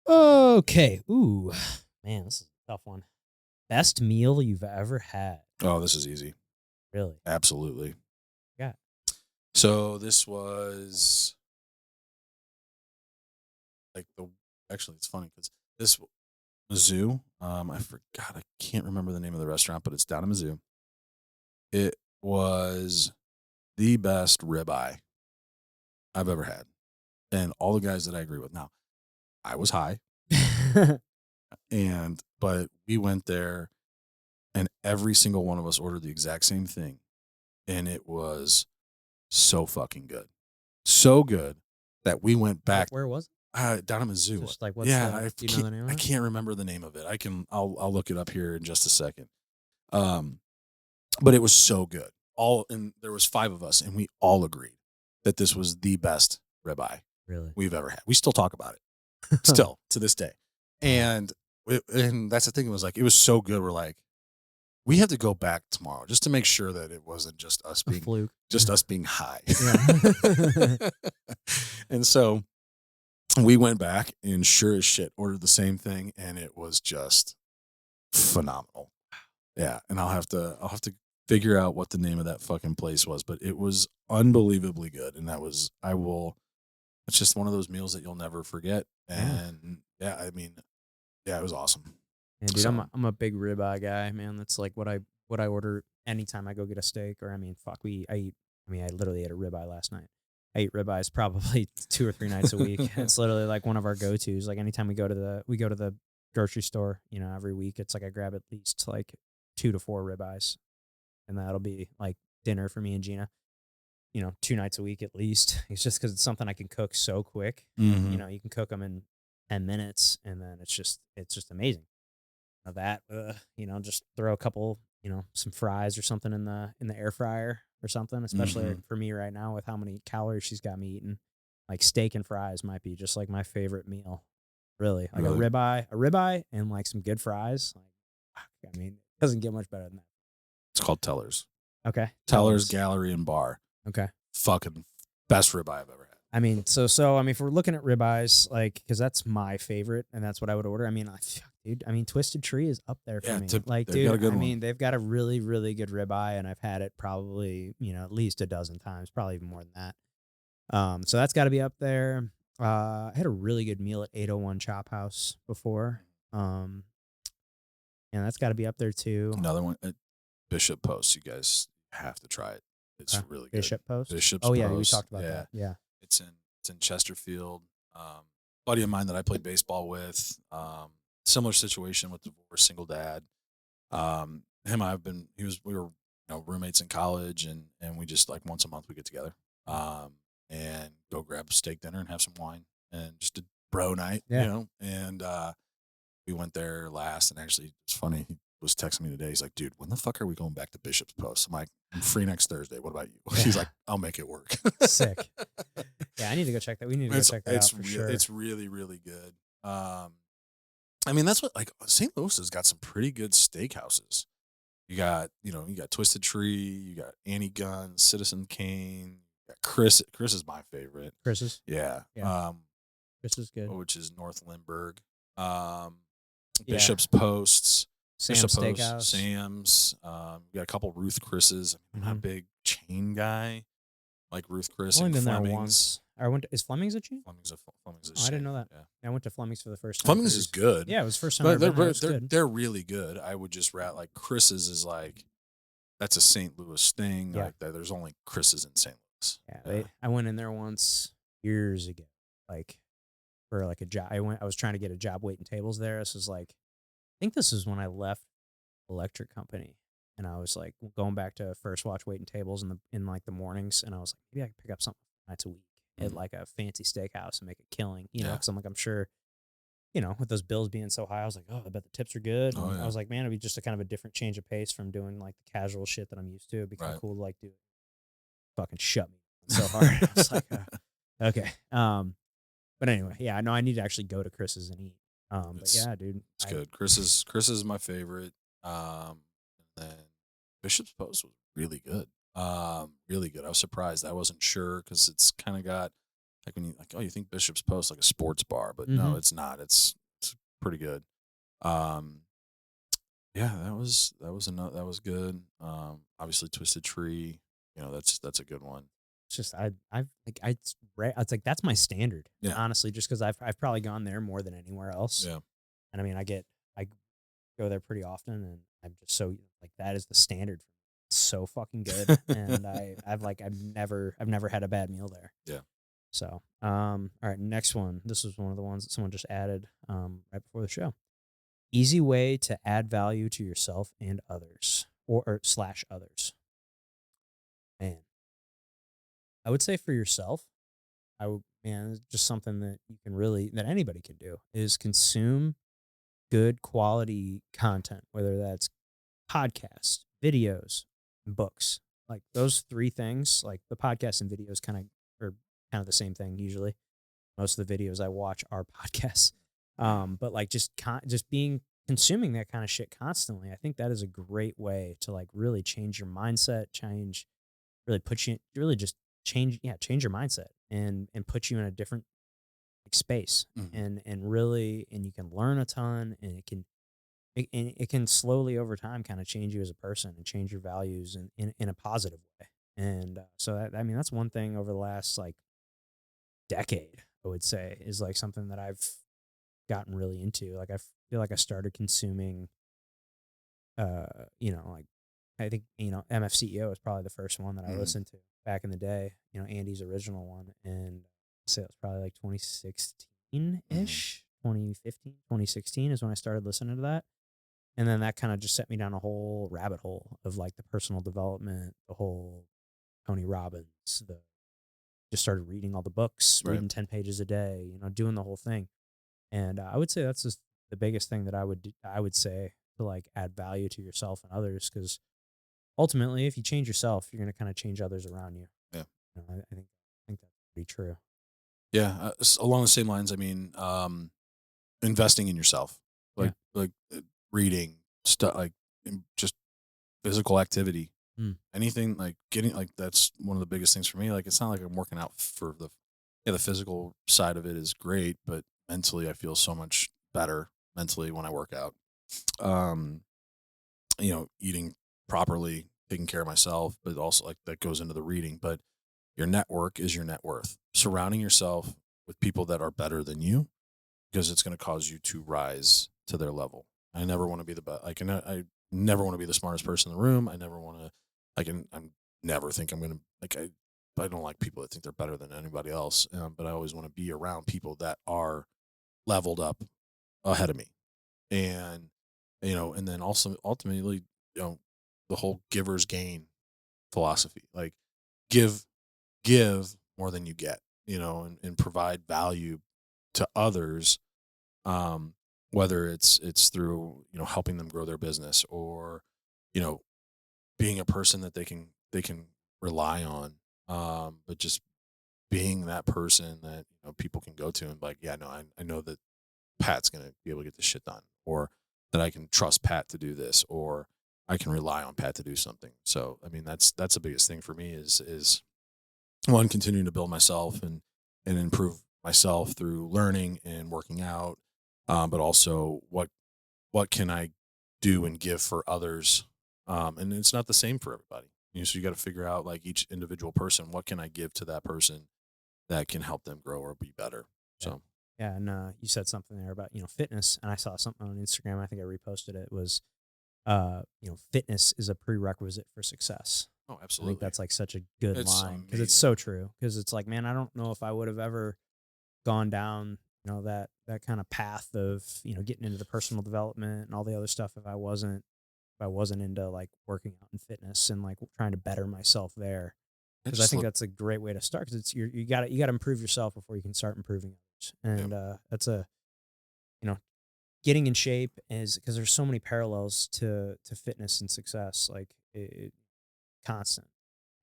Okay. Ooh, man, this is a tough one. Best meal you've ever had? oh, this is easy. Really? Absolutely. Yeah. So this was like actually, it's funny because this Mizzou, I forgot, I can't remember the name of the restaurant, but it's down in Mizzou. It was the best ribeye I've ever had. And all the guys that I agree with. Now, I was high, but we went there and every single one of us ordered the exact same thing. And it was so fucking good. So good that we went back Where was it? down in Mizzou. Just like, what's Yeah, the, do you know the name of I it? can't remember the name of it. I'll look it up here in just a second. But it was so good. And there was 5 of us, and we all agreed that this was the best ribeye Really? we've ever had. We still talk about it, still to this day. And that's the thing. It was like, it was so good. We're like, we have to go back tomorrow just to make sure that it wasn't just us A fluke. being high. Yeah. And so we went back and sure as shit ordered the same thing, and it was just phenomenal. Yeah, and I'll have to figure out what the name of that fucking place was, but it was unbelievably good, and it's just one of those meals that you'll never forget. And yeah, I mean, yeah, it was awesome. Yeah, dude, I'm a big ribeye guy, man. That's like what I order anytime I go get a steak. Or I mean, fuck, I literally ate a ribeye last night. I eat ribeyes probably 2 or 3 nights a week. It's literally like one of our go-tos. Like anytime we go to the grocery store, every week, it's like I grab at least like 2 to 4 ribeyes, and that'll be like dinner for me and Gina. 2 nights a week at least. It's just because it's something I can cook so quick. Mhm. You can cook them in 10 minutes, and then it's just amazing. Of that, just throw a couple, some fries or something in the air fryer or something. Especially Mhm. for me right now with how many calories she's got me eating. Like steak and fries might be just like my favorite meal. Really, like Really? a ribeye, and like some good fries. Like, fuck, I mean, it doesn't get much better than that. It's called Tellers. Okay, Tellers Gallery and Bar. Okay. Fucking best ribeye I've ever had. I mean, if we're looking at ribeyes, like, because that's my favorite, and that's what I would order. I mean, dude, Twisted Tree is up there for me. Like, they've got a dude, good I mean, one. they've got a really, really good ribeye, and I've had it probably, at least a dozen times, probably even more than that. So that's got to be up there. I had a really good meal at 801 Chop House before. And that's got to be up there too. Another one at Bishop Post. You guys have to try it. It's really good. Bishop Post. Bishop's Oh yeah, Post. we talked about that. Yeah. It's in Chesterfield. Buddy of mine that I played baseball with. Similar situation with divorce, single dad. Him, we were roommates in college, and we just like once a month we get together, and go grab a steak dinner and have some wine and just a bro night, Yeah. And we went there last, and actually it's funny. He was texting me today. He's like, "Dude, when the fuck are we going back to Bishop's Post?" I'm like, "I'm free next Thursday. What about you?" He's like, "I'll make it work." Sick. Yeah, I need to go check that. We need to go check that out for sure. It's really, really good. I mean, that's what, like, St. Louis has got some pretty good steakhouses. You got Twisted Tree, you got Annie Gunn, Citizen Kane, you got Chris. Chris is my favorite. Chris's. Yeah. Yeah. Chris is good. Which is North Lindbergh. Yeah. Bishop's Posts. Sam's Bishop Steakhouse. Post, Sam's. You got a couple Ruth Chris's. I'm not a big chain guy like Ruth Chris I've only and been Fleming's. there once. Is Fleming's a chain? Fleming's a I didn't know that. Yeah. I went to Fleming's for the first time. Fleming's is good. Yeah, it was the first time. But they're really good. I would just rat like Chris's is like that's a St. Louis thing. Yeah. Like there's only Chris's in St. Louis. Yeah, Yeah. I went in there once years ago, like for like a job. I was trying to get a job waiting tables there. This is like, I think this is when I left electric company, and I was like going back to first watch waiting tables in like the mornings, and I was like, maybe I could pick up something nights a week at Mhm. like a fancy steakhouse and make a killing, Yeah. because I'm like, I'm sure, with those bills being so high, I was like, oh, I bet the tips are good. Oh And I yeah. was like, man, it'd be just a kind of a different change of pace from doing like the casual shit that I'm used to. It'd be kind of Right. cool to like do fucking shut me so hard. I was like, okay. But anyway, yeah, I know I need to actually go to Chris's and eat. But It's yeah, dude, it's good. Chris is my favorite. And then Bishop's Post was really good. Really good. I was surprised. I wasn't sure because it's kind of got like when you like, oh, you think Bishop's Post like a sports bar, but no, mm-hmm. it's not. It's pretty good. Um, yeah, that was good. Obviously Twisted Tree. That's a good one. It's just I've like it's like that's my standard, Yeah, honestly, just because I've probably gone there more than anywhere else. yeah, And I mean, I go there pretty often, and I'm just so like that is the standard for me. It's so fucking good, and I've never had a bad meal there. yeah. So, all right, next one. This was one of the ones that someone just added right before the show. Easy way to add value to yourself and others, or slash others. Man, I would say for yourself, it's just something that you can really that anybody can do is consume good quality content, whether that's podcasts, videos, and books. Like those three things, like the podcasts and videos are kind of the same thing usually. Most of the videos I watch are podcasts. But like just being consuming that kind of shit constantly, I think that is a great way to like really change your mindset, really put you really just change your mindset and put you in a different like, space Hmm. and really and you can learn a ton and it can slowly over time kind of change you as a person and change your values in a positive way. And so I mean that's one thing over the last like decade I would say is like something that I've gotten really into. Like I feel like I started consuming like I think, MFCEO is probably the first one that I Hmm. listened to back in the day, Andy's original one. And say it was probably like 2016 Hmm. ish, 2015, 2016 is when I started listening to that. And then that kind of just set me down a whole rabbit hole of like the personal development, the whole Tony Robbins, just started reading all the books, Right. reading 10 pages a day, doing the whole thing. And I would say that's just the biggest thing that I would say to like add value to yourself and others because ultimately, if you change yourself, you're going to kind of change others around you. Yeah. I think that's pretty true. Yeah. Along the same lines, I mean, investing in yourself, Yeah. like reading stuff, like just physical activity, Mm. anything like getting like that's one of the biggest things for me. Like it's not like I'm working out for the physical side of it is great, but mentally I feel so much better mentally when I work out. Um, eating properly, taking care of myself, but also like that goes into the reading. But your network is your net worth. Surrounding yourself with people that are better than you because it's going to cause you to rise to their level. I never want to be the best. I never want to be the smartest person in the room. I never want to. I'm never think I'm going to like. I don't like people that think they're better than anybody else. But I always want to be around people that are leveled up ahead of me, and and then also ultimately, you know, the whole giver's gain philosophy, like give give more than you get, and provide value to others, um, whether it's through helping them grow their business or you know being a person that they can rely on, but just being that person that people can go to and like, yeah, no, I know that Pat's gonna be able to get this shit done, or that I can trust Pat to do this, or I can rely on Pat to do something. So I mean that's the biggest thing for me is one, continuing to build myself and improve myself through learning and working out, but also what can I do and give for others, and it's not the same for everybody. So you got to figure out like each individual person, what can I give to that person that can help them grow or be better. Yeah. So Yeah. And you said something there about, fitness. And I saw something on Instagram. I think I reposted it. Was fitness is a prerequisite for success. Oh, I think absolutely. that's like such a good It's line because it's amazing. so true. Because it's like, man, I don't know if I would have ever gone down, that kind of path of, getting into the personal development and all the other stuff if I wasn't into like working out and fitness and like trying to better myself there. I Because I just think look. that's a great way to start. Because it's you gotta improve yourself before you can start improving others. Yeah, And that's a you know getting in shape is because there's so many parallels to fitness and success. Like constant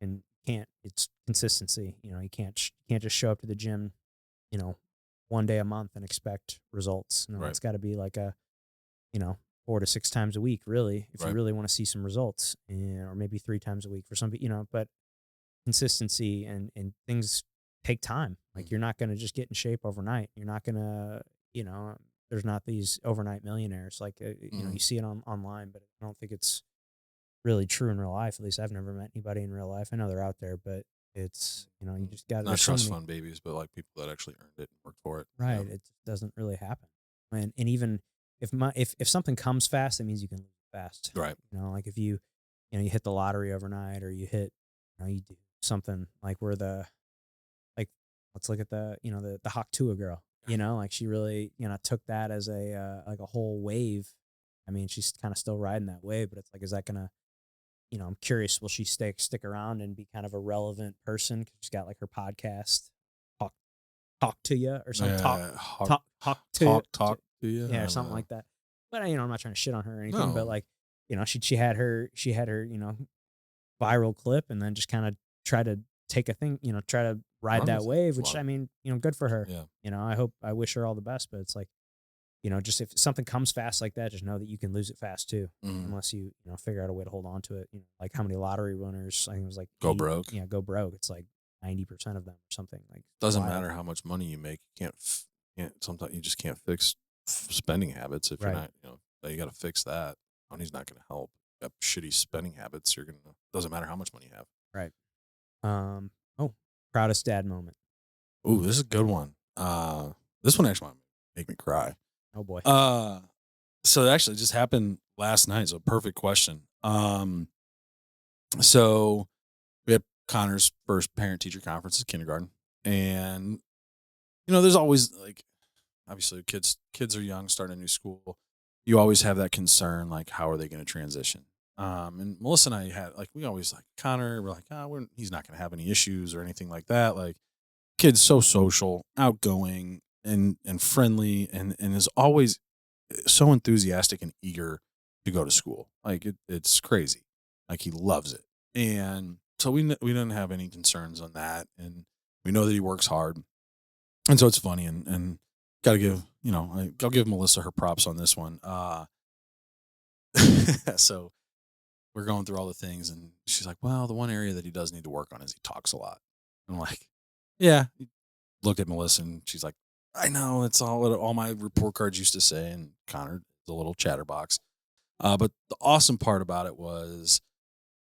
and can't it's consistency. You can't just show up to the gym, you know, one day a month and expect results. right, It's got to be like you know, 4 to 6 times a week, really, if you right. really want to see some results, or maybe 3 times a week for some people, but consistency and things take time. Like Mhm, you're not going to just get in shape overnight. You're not going to, you know, there's not these overnight millionaires. Like, mhm. you see it online, but I don't think it's really true in real life. At least I've never met anybody in real life. I know they're out there, but you just got, Not there's so trust many, fund babies, but like people that actually earned it and worked for it. Yeah, right. It doesn't really happen. And even if something comes fast, that means you can lose it fast. right. Like if you hit the lottery overnight or you do something like where like let's look at the Hawk girl, like she really, took that as like a whole wave. I mean, she's kind of still riding that wave, but it's like, is that gonna, I'm curious, will she stick around and be kind of a relevant person? 'Cause she's got like her podcast, talk talk to you or some talk Hawk, talk to talk to you. yeah, I or don't something know. like that. But I'm not trying to shit on her or anything, but No, like, she had her viral clip and then just kind of try to take a thing, try to ride run that with it. wave, which Love I it. mean, good for her. Yeah. I wish her all the best, but it's like, just if something comes fast like that, just know that you can lose it fast too, Mhm. unless you figure out a way to hold on to it. Like how many lottery winners, I think it was like Go broke. go broke. It's like 90% of them or something like Doesn't wild. matter how much money you make. You can't. Sometimes you just can't fix spending habits if you're Right. not. You got to fix that. Money's not going to help. You got shitty spending habits. You're gonna. Doesn't matter how much money you have. Right. Um, oh, proudest dad moment. Ooh, this is a good one. This one actually might make me cry. Oh boy. Uh, so it actually just happened last night. So perfect question. So we had Connor's first parent teacher conference at kindergarten, and there's always like obviously kids are young, starting a new school. You always have that concern, like how are they going to transition? And Melissa and I had like we always like Connor. We're like, he's not going to have any issues or anything like that. Like kid's so social, outgoing, and friendly, and is always so enthusiastic and eager to go to school. Like it's crazy. Like he loves it, and so we didn't have any concerns on that, and we know that he works hard, and so it's funny, and gotta give I'll give Melissa her props on this one. So we're going through all the things, and she's like, "Well, the one area that he does need to work on is he talks a lot." I'm like, "Yeah." Looked at Melissa, and she's like, "I know it's all what all my report cards used to say." And Connor, the little chatterbox. But the awesome part about it was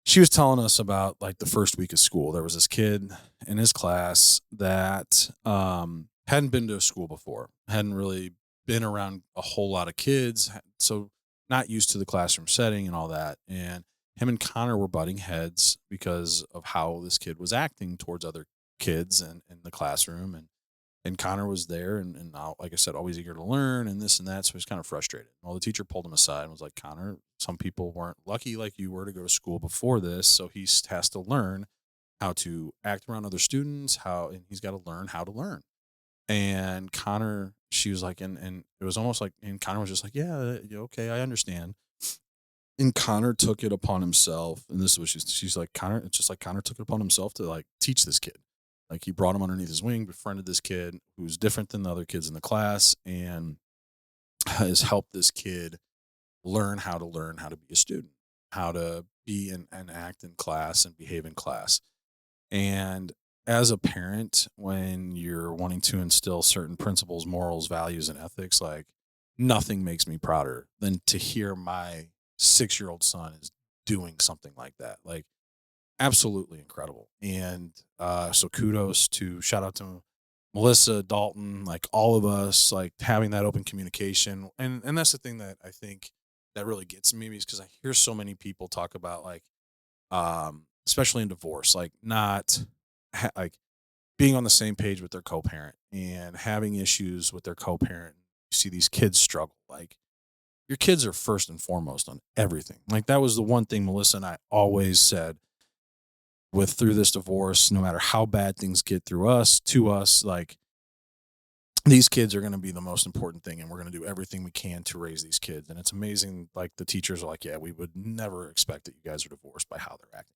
she was telling us about like the first week of school. There was this kid in his class that hadn't been to a school before, hadn't really been around a whole lot of kids, so not used to the classroom setting and all that. And him and Connor were butting heads because of how this kid was acting towards other kids and in the classroom. And Connor was there and like I said, always eager to learn and this and that. So he was kind of frustrated. Well, the teacher pulled him aside and was like, Connor, some people weren't lucky like you were to go to school before this. So he has to learn how to act around other students, and he's got to learn how to learn. And Connor, she was like, and it was almost like, and Connor was just like, yeah, okay, I understand. And Connor took it upon himself, and this is what she's like, Connor, it's just like Connor took it upon himself to like teach this kid. Like he brought him underneath his wing, befriended this kid who's different than the other kids in the class, and has helped this kid learn how to be a student, how to be and act in class and behave in class. And as a parent, when you're wanting to instill certain principles, morals, values, and ethics, like nothing makes me prouder than to hear my 6-year-old son is doing something like that. Like absolutely incredible. And so kudos to shout out to Melissa, Dalton, like all of us, like having that open communication. And that's the thing that I think that really gets me because I hear so many people talk about like, especially in divorce, like not like being on the same page with their co-parent and having issues with their co-parent. You see these kids struggle. Like your kids are first and foremost on everything. Like that was the one thing Melissa and I always said with through this divorce, no matter how bad things get through us to us, like these kids are going to be the most important thing, and we're going to do everything we can to raise these kids. And it's amazing. Like the teachers are like, yeah, we would never expect that you guys are divorced by how they're acting,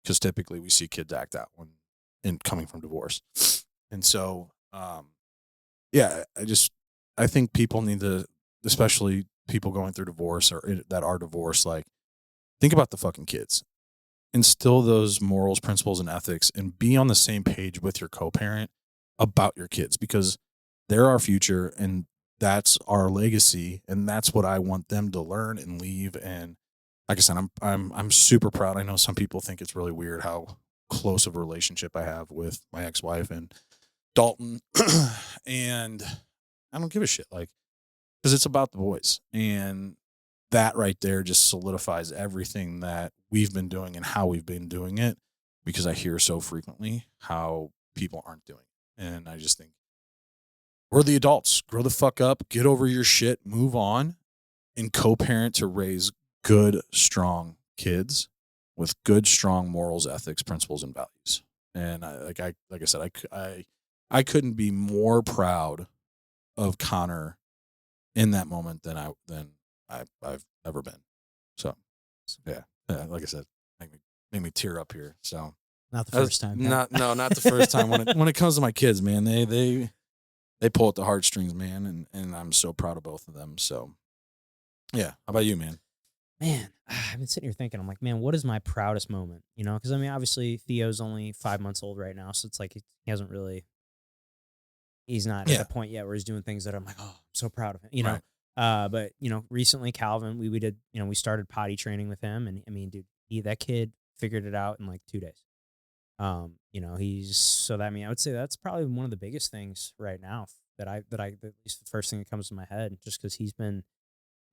because typically we see kids act out when in coming from divorce. And so, yeah, I think people need to, especially people going through divorce or that are divorced, like think about the fucking kids, instill those morals, principles, and ethics, and be on the same page with your co-parent about your kids, because they're our future and that's our legacy, and that's what I want them to learn and leave. And like I said, I'm super proud. I know some people think it's really weird how close of a relationship I have with my ex-wife and Dalton, and I don't give a shit, like, because it's about the boys, and that right there just solidifies everything that we've been doing and how we've been doing it, because I hear so frequently how people aren't doing it. And I just think we're the adults. Grow the fuck up, get over your shit, move on, and co-parent to raise good, strong kids with good, strong morals, ethics, principles, and values. And like I said, I couldn't be more proud of Connor in that moment than I've ever been. So yeah, like I said, make me tear up here. So Not the first time. Pat. Not the first time. When it comes to my kids, man, they pull at the heartstrings, man, and I'm so proud of both of them. So yeah, how about you, man? Man, I've been sitting here thinking, I'm like, man, what is my proudest moment? You know, because I mean, obviously Theo's only 5 months old right now, so it's like he hasn't really, he's not at Yeah. the point yet where he's doing things that I'm like, oh, I'm so proud of him, you know. Right. But you know, recently Calvin, we did, you know, we started potty training with him, and I mean, dude, that kid figured it out in like 2 days. You know, he's so that I mean, I would say that's probably one of the biggest things right now that at least the first thing that comes to my head, just because he's been,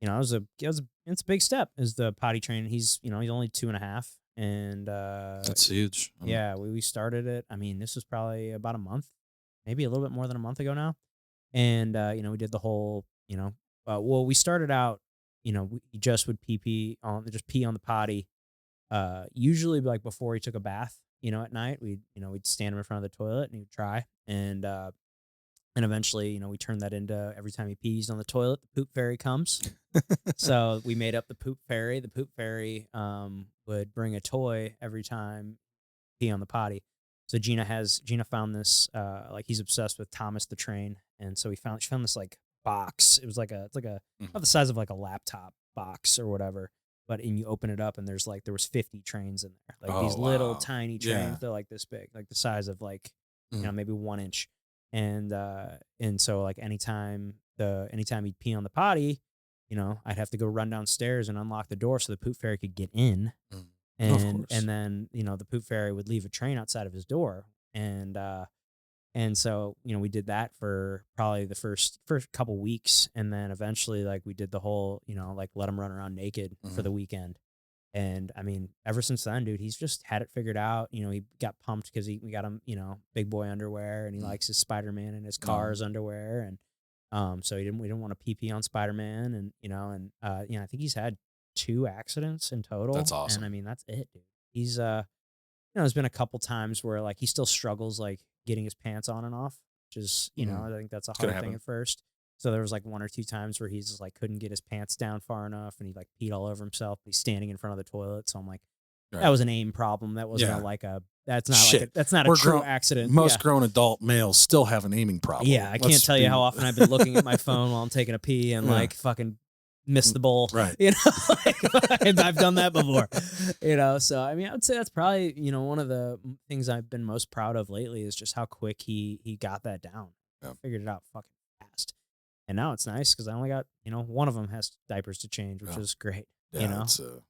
you know, it's a big step is the potty training. He's, you know, he's only 2.5, and That's huge. yeah, we started it. I mean, this was probably about a month, maybe a little bit more than a month ago now. And, you know, we did the whole, you know, well, we started out, you know, we just would just pee on the potty. Usually like before he took a bath, you know, at night, we'd stand him in front of the toilet and he would try. And eventually, you know, we turned that into every time he pees on the toilet, the poop fairy comes. So we made up the poop fairy. The poop fairy would bring a toy every time pee on the potty. So Gina found this like he's obsessed with Thomas the Train, and so she found this like box. It's like about the size of like a laptop box or whatever. But and you open it up and there was 50 trains in there, like these little tiny trains. Yeah. They're like this big, like the size of like you Mhm. know maybe 1 inch. And so like anytime he'd pee on the potty, you know, I'd have to go run downstairs and unlock the door so the poop fairy could get in. Of And course. then, you know, the poop fairy would leave a train outside of his door. And so, you know, we did that for probably the first couple weeks, and then eventually like we did the whole, you know, like let him run around naked for the weekend. And I mean, ever since then, dude, he's just had it figured out. You know, he got pumped because we got him, you know, big boy underwear, and he likes his Spider-Man and his Cars underwear. And so we didn't want to pee on Spider-Man, and you know, and you know, I think he's had 2 accidents in total. That's awesome. And I mean, that's it, dude. He's you know, there's been a couple times where like he still struggles like getting his pants on and off, which is, you know, I think that's a gonna hard thing happen. at first. So there was like 1 or 2 times where he's just like couldn't get his pants down far enough, and he like peed all over himself. He's standing in front of the toilet, so I'm like, that Right. was an aim problem. That wasn't Yeah. that's not Shit. like that's not a We're true grown- accident. Most Yeah. grown adult males still have an aiming problem. Yeah, I can't tell you how often I've been looking at my phone while I'm taking a pee and Yeah. like fucking miss the bowl. Right. You know, and I've done that before. You know, so I mean, I would say that's probably, you know, one of the things I've been most proud of lately is just how quick he got that down. Yeah. Figured it out fucking fast. And now it's nice because I only got, you know, one of them has diapers to change, which is great. Yeah, you know, it's a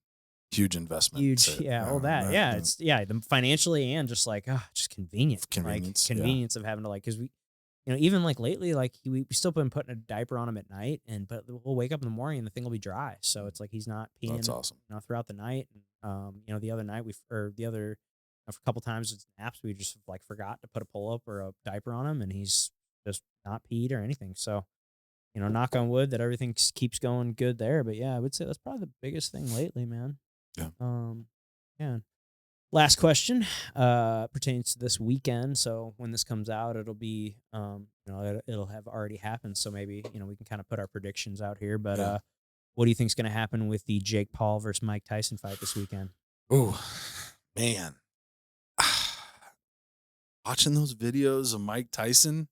huge investment. huge. Yeah. All that. Yeah. It's the financially and just like, just convenient. Convenience, Like yeah. convenience of having to like, because even like lately, like we still been putting a diaper on him at night, but we'll wake up in the morning and the thing will be dry. So it's like he's not peeing, That's awesome. throughout the night. And, the other night a couple times it's naps, we just like forgot to put a pull up or a diaper on him, and he's just not peed or anything. So, knock on wood that everything keeps going good there. But yeah, I would say that's probably the biggest thing lately, man. Yeah. Yeah. Last question pertains to this weekend. So when this comes out, it'll be, it'll have already happened. So maybe, we can kind of put our predictions out here. But Yeah. what do you think's going to happen with the Jake Paul versus Mike Tyson fight this weekend? Oh, man. Watching those videos of Mike Tyson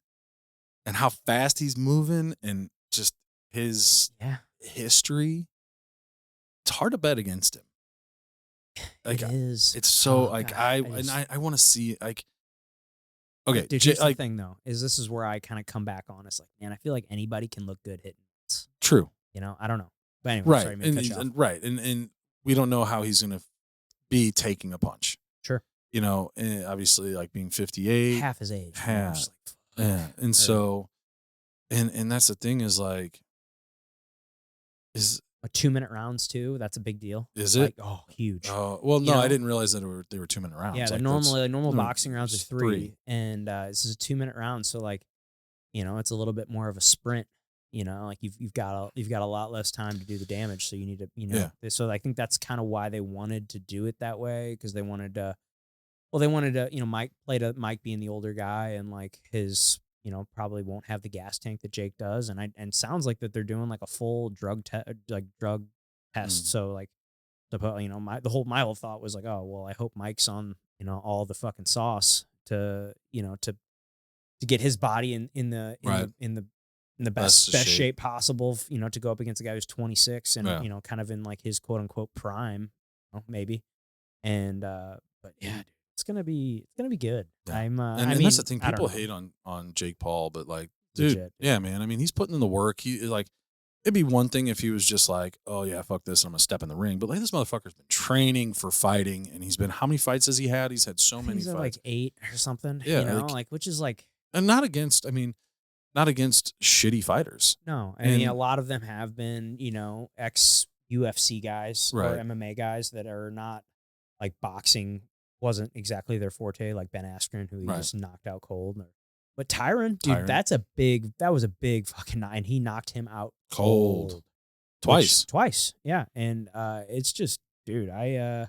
and how fast he's moving and just his history, it's hard to bet against him. Like, it is. It's so God, I want to see okay. Dude, here's the thing though, this is where I kind of come back on. It's like, man, I feel like anybody can look good hitting this. True. I don't know. But anyway, Right. sorry, man, cut you off. Right. And we don't know how he's going to be taking a punch. Sure. And obviously like being 58. Half his age. Half. Yeah. And so, and that's the thing is like, is 2-minute rounds too. That's a big deal. Is it? Oh, huge. Oh, well, no, I didn't realize that they were 2-minute rounds. Yeah, like normal boxing rounds are 3, and this is a 2-minute round. So like, it's a little bit more of a sprint. Like you've got a lot less time to do the damage. So you need to, So I think that's kind of why they wanted to do it that way, because they wanted to. Well, they wanted to, Mike being the older guy, and like his, probably won't have the gas tank that Jake does, and sounds like that they're doing like a full drug test. So like, my whole thought was like, oh well, I hope Mike's on all the fucking sauce to get his body in the best shape possible, to go up against a guy who's 26 and kind of in like his quote unquote prime, maybe, and but yeah. Dude. It's gonna be good. Yeah. And that's the thing. People hate on Jake Paul, but like, dude, legit. Yeah, man. I mean, he's putting in the work. He like, it'd be one thing if he was just like, oh yeah, fuck this, I'm gonna step in the ring. But like, this motherfucker's been training for fighting, and he's been, how many fights has he had? He's had so many fights, like 8 or something. Yeah, which is like, and not against shitty fighters. No, I mean a lot of them have been ex UFC guys or MMA guys that are not like boxing. Wasn't exactly their forte, like Ben Askren, who he just knocked out cold. But Tyron, dude, that was a big fucking night, and he knocked him out cold. Twice, yeah. And it's just, dude, man,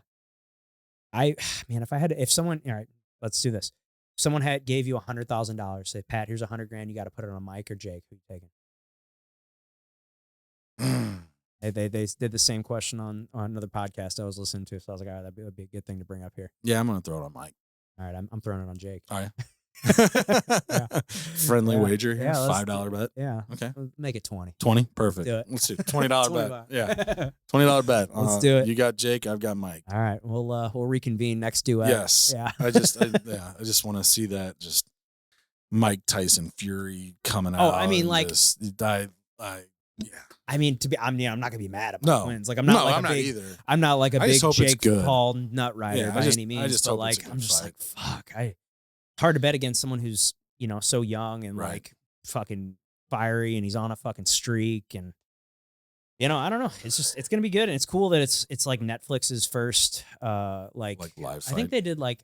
if someone, all right, let's do this. If someone gave you $100,000, say, Pat, here's $100,000, you got to put it on Mike or Jake. Who you taking? They did the same question on another podcast I was listening to, so I was like, all right, that'd be a good thing to bring up here. Yeah, I'm gonna throw it on Mike. All right, I'm throwing it on Jake. All right. Friendly wager here. $5 bet. Yeah. Okay. Make it 20. 20? Perfect. Let's do it. $20 bet. Yeah. $20 bet. Let's do it. You got Jake, I've got Mike. All right. We'll reconvene next duet. Yes. Yeah. I just want to see that just Mike Tyson Fury coming out. Oh, I mean, like, yeah. I mean, I'm not gonna be mad at my wins. Like, I'm not either. I'm not like a big Jake Paul nut rider by any means. But like, I'm just fight. like, fuck. Hard to bet against someone who's so young and like fucking fiery, and he's on a fucking streak, and I don't know. It's gonna be good, and it's cool that it's like Netflix's first like live fight. I think they did like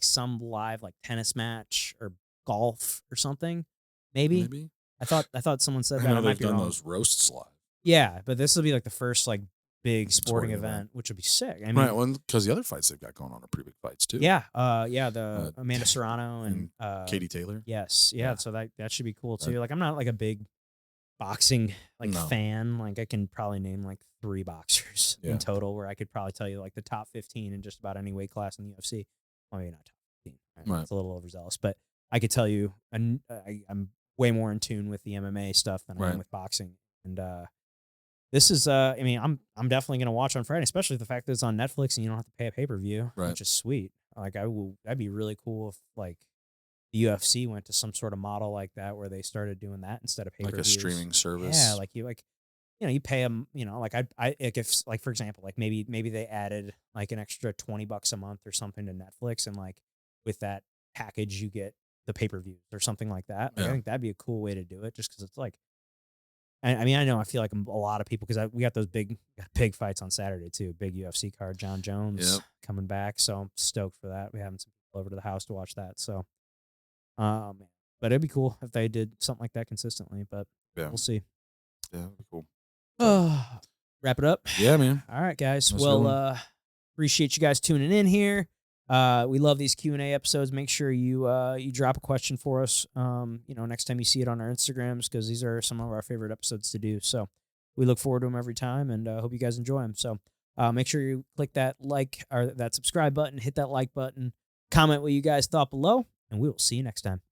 some live like tennis match or golf or something. Maybe. I thought someone said that. I know they've done those roasts live. Yeah, but this will be like the first like big sporting event, which would be sick. I mean, because the other fights they've got going on are pretty big fights too. Yeah, the Amanda Serrano and Katie Taylor. Yes, yeah. So that should be cool too. Like, I'm not like a big boxing fan. Like, I can probably name like 3 boxers in total, where I could probably tell you like the top 15 in just about any weight class in the UFC. Well, maybe not top 15. Right? It's a little overzealous, but I could tell you, I'm way more in tune with the MMA stuff than I am with boxing. And this is, I mean, I'm definitely gonna watch on Friday, especially the fact that it's on Netflix and you don't have to pay a pay-per-view, which is sweet. Like, that'd be really cool if like the UFC went to some sort of model like that, where they started doing that instead of pay-per-views. Like a streaming service. Yeah, like you pay them, like I like, if like, for example, like maybe they added like an extra $20 a month or something to Netflix, and like with that package you get the pay-per-views or something like that. Like, I Yeah. think that'd be a cool way to do it, just because it's like, I mean, I know I feel like a lot of people, because we got those big fights on Saturday too. Big UFC card, John Jones Yep. coming back, so I'm stoked for that. We having some people over to the house to watch that. So, man. But it'd be cool if they did something like that consistently. But Yeah. we'll see. Yeah, that'd be cool. Wrap it up. Yeah, man. All right, guys. That's a good one. Well, appreciate you guys tuning in here. We love these Q&A episodes. Make sure you you drop a question for us. Next time you see it on our Instagrams, because these are some of our favorite episodes to do. So we look forward to them every time, and hope you guys enjoy them. So make sure you click that like or that subscribe button, hit that like button, comment what you guys thought below, and we will see you next time.